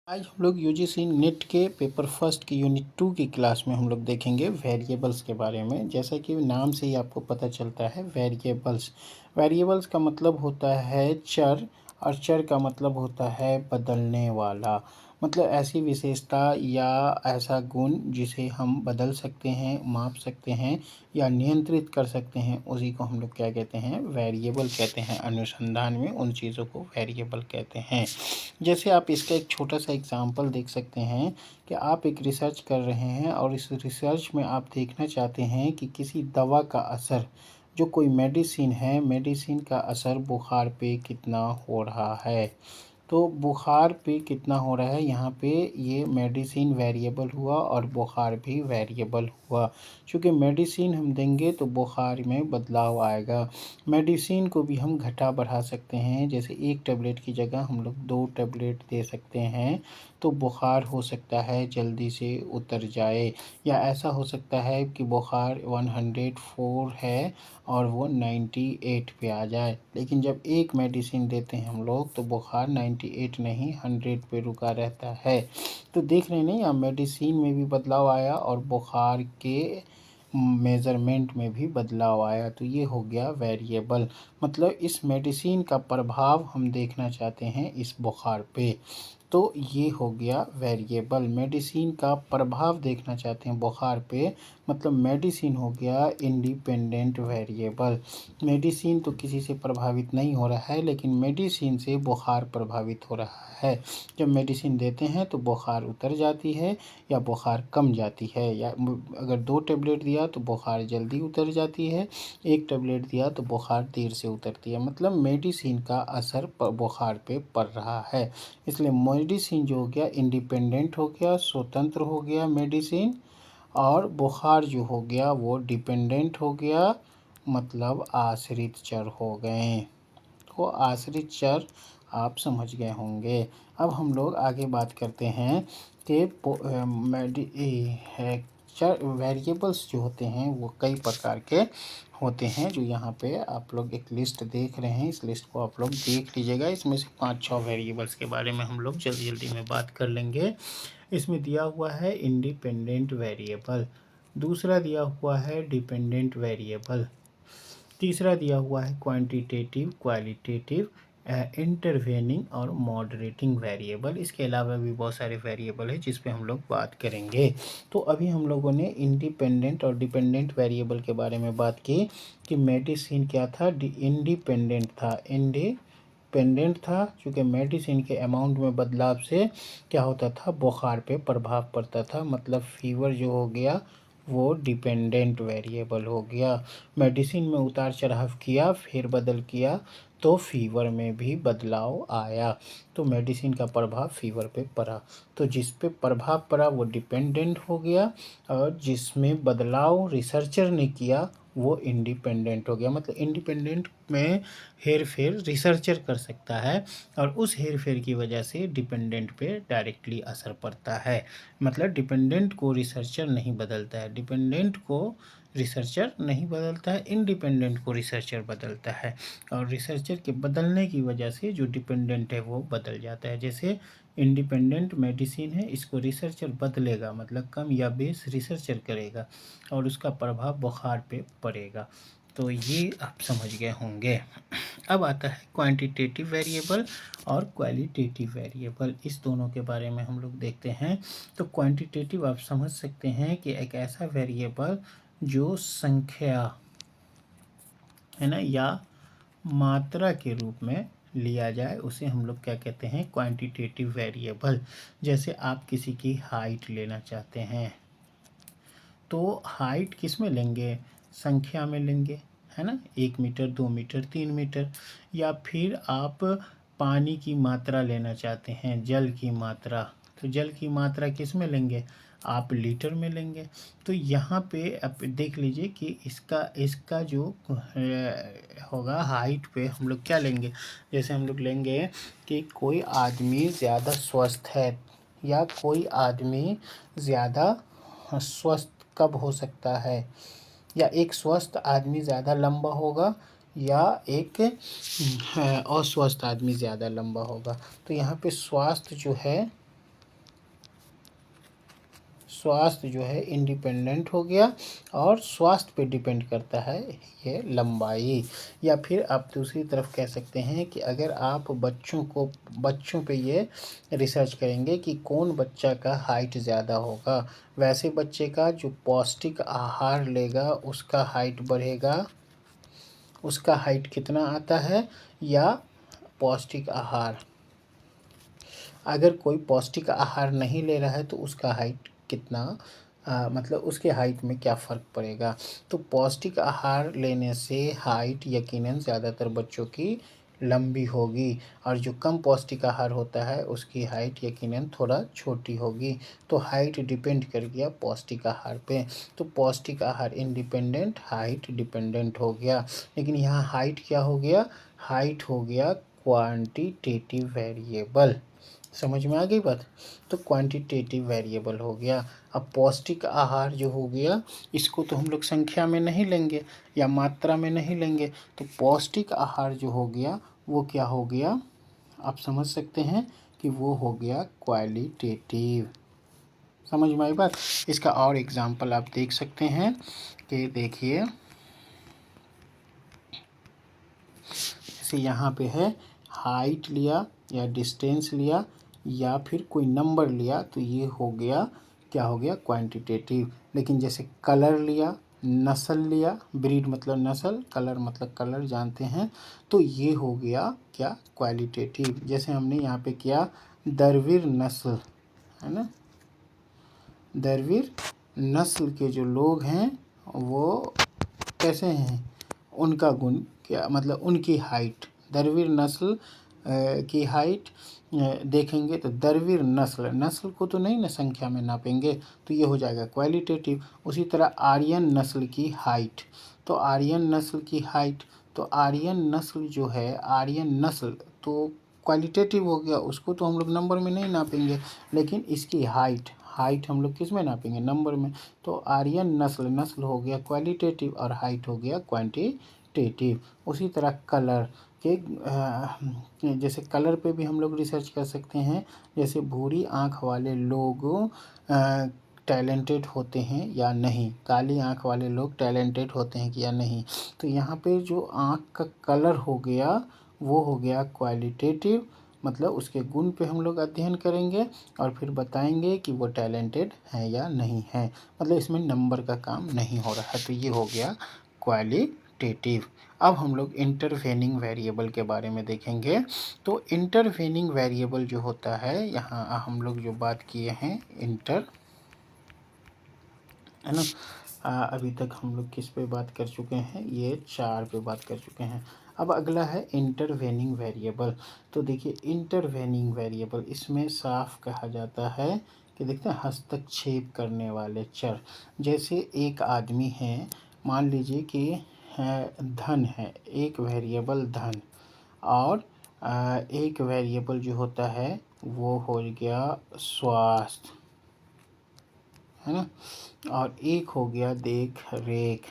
आज हम लोग यूजीसी नेट के पेपर फर्स्ट की यूनिट 2 की क्लास में हम लोग देखेंगे वेरिएबल्स के बारे में। जैसा कि नाम से ही आपको पता चलता है वेरिएबल्स। वेरिएबल्स का मतलब होता है चर, और चर का मतलब होता है बदलने वाला। मतलब ऐसी विशेषता या ऐसा गुण जिसे हम बदल सकते हैं, माप सकते हैं या नियंत्रित कर सकते हैं, उसी को हम लोग क्या कहते हैं, वेरिएबल कहते हैं। अनुसंधान में उन चीज़ों को वेरिएबल कहते हैं। जैसे आप इसका एक छोटा सा एग्जांपल देख सकते हैं कि आप एक रिसर्च कर रहे हैं और इस रिसर्च में आप देखना चाहते हैं कि किसी दवा का असर, जो कोई मेडिसिन है, मेडिसिन का असर बुखार पे कितना हो रहा है। तो बुखार पे कितना हो रहा है, यहाँ पे ये मेडिसिन वेरिएबल हुआ और बुखार भी वेरिएबल हुआ। क्योंकि मेडिसिन हम देंगे तो बुखार में बदलाव आएगा। मेडिसिन को भी हम घटा बढ़ा सकते हैं। जैसे एक टेबलेट की जगह हम लोग 2 टेबलेट दे सकते हैं, तो बुखार हो सकता है जल्दी से उतर जाए। या ऐसा हो सकता है कि बुखार 104 है और वो 98 पे आ जाए। लेकिन जब एक मेडिसिन देते हैं हम लोग तो बुखार 98 नहीं 100 पे रुका रहता है। तो देख रहे हैं नहीं, यहाँ मेडिसिन में भी बदलाव आया और बुखार के मेज़रमेंट में भी बदलाव आया। तो ये हो गया वेरिएबल। मतलब इस मेडिसिन का प्रभाव हम देखना चाहते हैं इस बुखार पे, तो ये हो गया वेरिएबल। मेडिसिन का प्रभाव देखना चाहते हैं बुखार पे, मतलब मेडिसिन हो गया इंडिपेंडेंट वेरिएबल। मेडिसिन तो किसी से प्रभावित नहीं हो रहा है, लेकिन मेडिसिन से बुखार प्रभावित हो रहा है। जब मेडिसिन देते हैं तो बुखार उतर जाती है या बुखार कम जाती है। या अगर 2 टेबलेट दिया तो बुखार जल्दी उतर जाती है, 1 टेबलेट दिया तो बुखार देर से उतरती है। मतलब मेडिसिन का असर बुखार पे पड़ रहा है। इसलिए मेडिसिन जो हो गया इंडिपेंडेंट हो गया, स्वतंत्र हो गया मेडिसिन। और बुखार जो हो गया वो डिपेंडेंट हो गया, मतलब आश्रित चर हो गए। तो आश्रित चर आप समझ गए होंगे। अब हम लोग आगे बात करते हैं कि चर वेरिएबल्स जो होते हैं वो कई प्रकार के होते हैं। जो यहाँ पे आप लोग एक लिस्ट देख रहे हैं, इस लिस्ट को आप लोग देख लीजिएगा। इसमें से 5-6 वेरिएबल्स के बारे में हम लोग जल्दी जल्दी में बात कर लेंगे। इसमें दिया हुआ है इंडिपेंडेंट वेरिएबल, दूसरा दिया हुआ है डिपेंडेंट वेरिएबल, तीसरा दिया हुआ है क्वांटिटेटिव, क्वालिटेटिव, इंटरवेनिंग और मॉडरेटिंग वेरिएबल। इसके अलावा भी बहुत सारे वेरिएबल है जिस पे हम लोग बात करेंगे। तो अभी हम लोगों ने इंडिपेंडेंट और डिपेंडेंट वेरिएबल के बारे में बात की कि मेडिसिन क्या था, इंडिपेंडेंट था। इंडिपेंडेंट था क्योंकि मेडिसिन के अमाउंट में बदलाव से क्या होता था, बुखार पे प्रभाव पड़ता था। मतलब फीवर जो हो गया वो डिपेंडेंट वेरिएबल हो गया। मेडिसिन में उतार चढ़ाव किया, फेर बदल किया, तो फीवर में भी बदलाव आया। तो मेडिसिन का प्रभाव फीवर पे पड़ा, तो जिस पे प्रभाव पड़ा वो डिपेंडेंट हो गया, और जिसमें बदलाव रिसर्चर ने किया वो इंडिपेंडेंट हो गया। मतलब इंडिपेंडेंट में हेर फेर रिसर्चर कर सकता है, और उस हेर फेर की वजह से डिपेंडेंट पे डायरेक्टली असर पड़ता है। मतलब डिपेंडेंट को रिसर्चर नहीं बदलता है, डिपेंडेंट को रिसर्चर नहीं बदलता है, इंडिपेंडेंट को रिसर्चर बदलता है। और रिसर्चर के बदलने की वजह से जो डिपेंडेंट है वो बदल जाता है। जैसे इंडिपेंडेंट मेडिसिन है, इसको रिसर्चर बदलेगा, मतलब कम या बेस रिसर्चर करेगा और उसका प्रभाव बुखार पे पड़ेगा। तो ये आप समझ गए होंगे। अब आता है क्वांटिटेटिव वेरिएबल और क्वालिटेटिव वेरिएबल, इस दोनों के बारे में हम लोग देखते हैं। तो क्वांटिटेटिव आप समझ सकते हैं कि एक ऐसा वेरिएबल जो संख्या है ना, या मात्रा के रूप में लिया जाए, उसे हम लोग क्या कहते हैं, क्वांटिटेटिव वेरिएबल। जैसे आप किसी की हाइट लेना चाहते हैं तो हाइट किस में लेंगे, संख्या में लेंगे, है ना, 1 मीटर, 2 मीटर, 3 मीटर। या फिर आप पानी की मात्रा लेना चाहते हैं, जल की मात्रा, तो जल की मात्रा किस में लेंगे, आप लीटर में लेंगे। तो यहाँ पे आप देख लीजिए कि इसका इसका जो होगा हाइट पे हम लोग क्या लेंगे। जैसे हम लोग लेंगे कि कोई आदमी ज़्यादा स्वस्थ है, या कोई आदमी ज़्यादा स्वस्थ कब हो सकता है, या एक स्वस्थ आदमी ज़्यादा लंबा होगा या एक अस्वस्थ आदमी ज़्यादा लंबा होगा। तो यहाँ पे स्वास्थ्य जो है स्वास्थ्य जो है इंडिपेंडेंट हो गया और स्वास्थ्य पे डिपेंड करता है ये लंबाई। या फिर आप दूसरी तरफ कह सकते हैं कि अगर आप बच्चों पे ये रिसर्च करेंगे कि कौन बच्चा का हाइट ज़्यादा होगा, वैसे बच्चे का जो पौष्टिक आहार लेगा उसका हाइट बढ़ेगा, उसका हाइट कितना आता है, या पौष्टिक आहार, अगर कोई पौष्टिक आहार नहीं ले रहा है तो उसका हाइट कितना, मतलब उसके हाइट में क्या फ़र्क पड़ेगा। तो पौष्टिक आहार लेने से हाइट यकीनन ज़्यादातर बच्चों की लंबी होगी, और जो कम पौष्टिक आहार होता है उसकी हाइट यकीनन थोड़ा छोटी होगी। तो हाइट डिपेंड कर गया पौष्टिक आहार पे। तो पौष्टिक आहार इंडिपेंडेंट, हाइट डिपेंडेंट हो गया। लेकिन यहाँ हाइट क्या हो गया, हाइट हो गया क्वांटिटेटिव वेरिएबल। समझ में आ गई बात। तो क्वांटिटेटिव वेरिएबल हो गया। अब पौष्टिक आहार जो हो गया, इसको तो हम लोग संख्या में नहीं लेंगे या मात्रा में नहीं लेंगे। तो पौष्टिक आहार जो हो गया वो क्या हो गया, आप समझ सकते हैं कि वो हो गया क्वालिटेटिव। समझ में आई बात। इसका और एग्जाम्पल आप देख सकते हैं कि देखिए, जैसे यहाँ पे है हाइट लिया या डिस्टेंस लिया या फिर कोई नंबर लिया, तो ये हो गया, क्या हो गया, क्वांटिटेटिव। लेकिन जैसे कलर लिया, नस्ल लिया, ब्रीड मतलब नस्ल, कलर मतलब कलर जानते हैं, तो ये हो गया क्या, क्वालिटेटिव। जैसे हमने यहाँ पे किया दरवीर नस्ल, है ना, दरवीर नस्ल के जो लोग हैं वो कैसे हैं, उनका गुण क्या, मतलब उनकी हाइट, दरवीर नस्ल की हाइट देखेंगे तो दरवीर नस्ल, नस्ल को तो नहीं ना संख्या में नापेंगे, तो ये हो जाएगा क्वालिटेटिव। उसी तरह आर्यन नस्ल की हाइट, तो आर्यन नस्ल की हाइट, तो आर्यन नस्ल जो है, आर्यन नस्ल तो क्वालिटेटिव हो गया, उसको तो हम लोग नंबर में नहीं नापेंगे, लेकिन इसकी हाइट, हाइट हम लोग किस में नापेंगे, नंबर में। तो आर्यन नस्ल, नस्ल हो गया क्वालिटेटिव और हाइट हो गया क्वांटिटेटिव। उसी तरह कलर के जैसे कलर पे भी हम लोग रिसर्च कर सकते हैं। जैसे भूरी आँख वाले लोग टैलेंटेड होते हैं या नहीं, काली आँख वाले लोग टैलेंटेड होते हैं कि या नहीं। तो यहाँ पे जो आँख का कलर हो गया वो हो गया क्वालिटेटिव, मतलब उसके गुण पे हम लोग अध्ययन करेंगे और फिर बताएंगे कि वो टैलेंटेड है या नहीं है, मतलब इसमें नंबर का काम नहीं हो रहा है। तो ये हो गया क्वालिटेटिव। अब हम लोग इंटरवेनिंग वेरिएबल के बारे में देखेंगे। तो इंटरवेनिंग वेरिएबल जो होता है, यहाँ हम लोग जो बात किए हैं है ना, अभी तक हम लोग किस पे बात कर चुके हैं, ये 4 पे बात कर चुके हैं। अब अगला है इंटरवेनिंग वेरिएबल। तो देखिए इंटरवेनिंग वेरिएबल, इसमें साफ कहा जाता है कि देखते हैं हस्तक्षेप करने वाले चर। जैसे एक आदमी है, मान लीजिए कि धन है, एक वेरिएबल धन, और एक वेरिएबल जो होता है वो हो गया स्वास्थ्य, है ना, और एक हो गया देख रेख।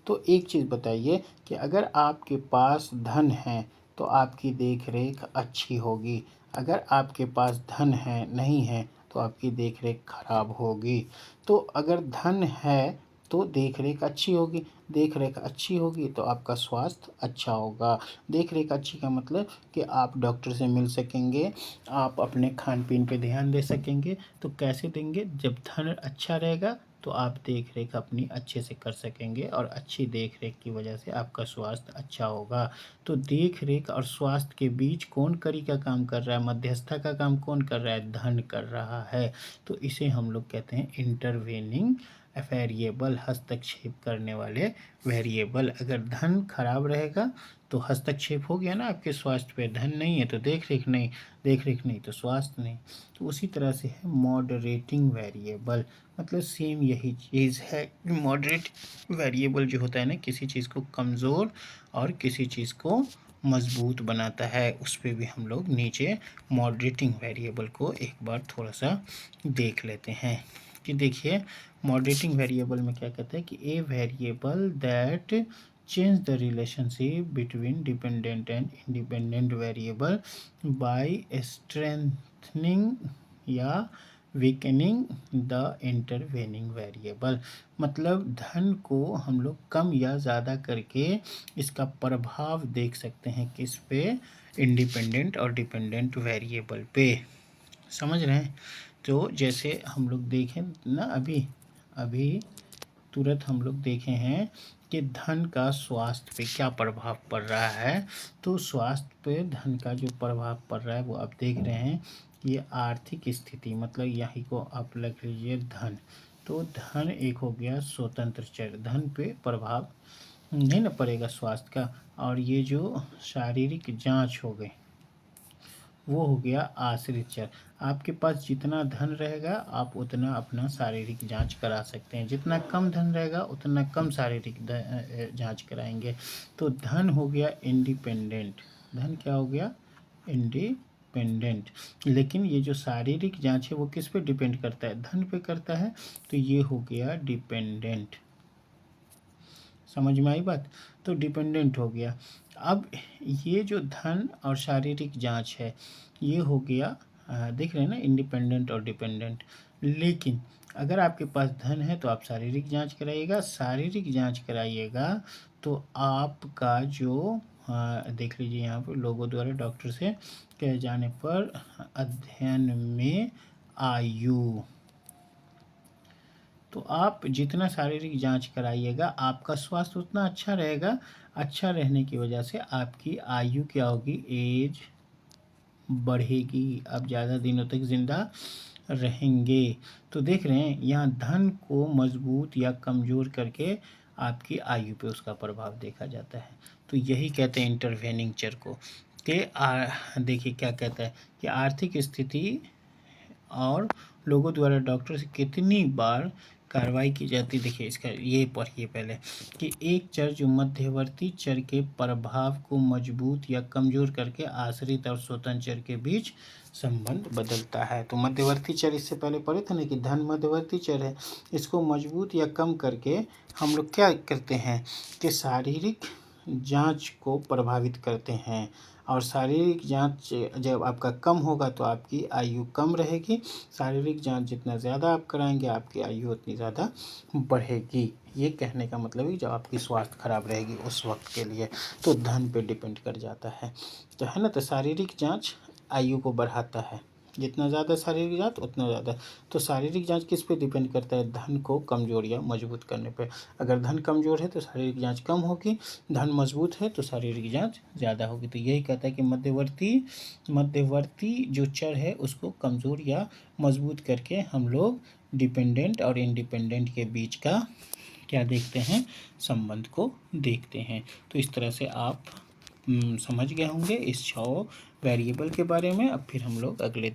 तो एक चीज़ बताइए कि अगर आपके पास धन है तो आपकी देख रेख अच्छी होगी, अगर आपके पास धन है नहीं है तो आपकी देख रेख खराब होगी। तो अगर धन है तो देख रेख अच्छी होगी, देख रेख अच्छी होगी तो आपका स्वास्थ्य अच्छा होगा। देख रेख अच्छी का मतलब कि आप डॉक्टर से मिल सकेंगे, आप अपने खान पीन पे ध्यान दे सकेंगे। तो कैसे देंगे, जब धन अच्छा रहेगा तो आप देख रेख अपनी अच्छे से कर सकेंगे, और अच्छी देख रेख की वजह से आपका स्वास्थ्य अच्छा होगा। तो देख रेख और स्वास्थ्य के बीच कौन कड़ी का काम कर रहा है, मध्यस्थता का काम कौन कर रहा है, धन कर रहा है। तो इसे हम लोग कहते हैं इंटरवेनिंग वेरिएबल, हस्तक्षेप करने वाले वेरिएबल। अगर धन खराब रहेगा तो हस्तक्षेप हो गया ना आपके स्वास्थ्य पे, धन नहीं है तो देख रेख नहीं, देख रेख नहीं तो स्वास्थ्य नहीं। तो उसी तरह से है मॉडरेटिंग वेरिएबल, मतलब सेम यही चीज़ है। मॉडरेट वेरिएबल जो होता है ना, किसी चीज़ को कमज़ोर और किसी चीज़ को मजबूत बनाता है। उस पर भी हम लोग नीचे मॉडरेटिंग वेरिएबल को एक बार थोड़ा सा देख लेते हैं कि देखिए मॉडरेटिंग वेरिएबल में क्या कहते हैं कि a variable that change the relationship between dependent and independent variable by strengthening या वीकनिंग द इंटरवेनिंग वेरिएबल। मतलब धन को हम लोग कम या ज़्यादा करके इसका प्रभाव देख सकते हैं किस पे, इंडिपेंडेंट और डिपेंडेंट वेरिएबल पे। समझ रहे हैं? तो जैसे हम लोग देखें ना, अभी तुरंत हम लोग देखे हैं कि धन का स्वास्थ्य पे क्या प्रभाव पड़ रहा है। तो स्वास्थ्य पे धन का जो प्रभाव पड़ रहा है वो आप देख रहे हैं। ये आर्थिक स्थिति, मतलब यही को आप लिख लीजिए धन। तो धन एक हो गया स्वतंत्र चर, धन पे प्रभाव नहीं ना पड़ेगा स्वास्थ्य का। और ये जो शारीरिक जांच हो गई वो हो गया आश्रित चर। आपके पास जितना धन रहेगा आप उतना अपना शारीरिक जांच करा सकते हैं, जितना कम धन रहेगा उतना कम शारीरिक जांच कराएंगे। तो धन हो गया इंडिपेंडेंट, धन क्या हो गया, इंडिपेंडेंट। लेकिन ये जो शारीरिक जांच है वो किस पे डिपेंड करता है, धन पे करता है। तो ये हो गया डिपेंडेंट। समझ में आई बात? तो डिपेंडेंट हो गया। अब ये जो धन और शारीरिक जांच है ये हो गया, देख रहे हैं ना, इंडिपेंडेंट और डिपेंडेंट। लेकिन अगर आपके पास धन है तो आप शारीरिक जांच कराइएगा, शारीरिक जांच कराइएगा तो आपका जो देख लीजिए यहाँ पर लोगों द्वारा डॉक्टर से कहे जाने पर अध्ययन में आयु। तो आप जितना शारीरिक जांच कराइएगा आपका स्वास्थ्य उतना अच्छा रहेगा। अच्छा रहने की वजह से आपकी आयु क्या होगी, एज बढ़ेगी, आप ज़्यादा दिनों तक जिंदा रहेंगे। तो देख रहे हैं यहाँ धन को मजबूत या कमज़ोर करके आपकी आयु पे उसका प्रभाव देखा जाता है। तो यही कहते हैं इंटरवेनिंग चर को कि देखिए क्या कहता है कि आर्थिक स्थिति और लोगों द्वारा डॉक्टर से कितनी बार कार्रवाई की जाती। देखिए इसका ये पढ़िए पहले कि एक चर जो मध्यवर्ती चर के प्रभाव को मजबूत या कमज़ोर करके आश्रित और स्वतंत्र चर के बीच संबंध बदलता है। तो मध्यवर्ती चर इससे पहले पढ़े थे ना कि धन मध्यवर्ती चर है, इसको मजबूत या कम करके हम लोग क्या करते हैं कि शारीरिक जांच को प्रभावित करते हैं। और शारीरिक जांच जब आपका कम होगा तो आपकी आयु कम रहेगी, शारीरिक जांच जितना ज़्यादा आप कराएंगे आपकी आयु उतनी ज़्यादा बढ़ेगी। ये कहने का मतलब है जब आपकी स्वास्थ्य खराब रहेगी उस वक्त के लिए तो धन पे डिपेंड कर जाता है। तो है ना, तो शारीरिक जांच आयु को बढ़ाता है, जितना ज़्यादा शारीरिक जांच उतना ज़्यादा। तो शारीरिक जांच किस पे डिपेंड करता है, धन को कमज़ोर या मजबूत करने पे। अगर धन कमज़ोर है तो शारीरिक जांच कम होगी, धन मजबूत है तो शारीरिक जांच ज़्यादा होगी। तो यही कहता है कि मध्यवर्ती जो चर है उसको कमज़ोर या मजबूत करके हम लोग डिपेंडेंट और इंडिपेंडेंट के बीच का क्या देखते हैं, संबंध को देखते हैं। तो इस तरह से आप समझ गए होंगे इस 6 वेरिएबल के बारे में। अब फिर हम लोग अगले दिन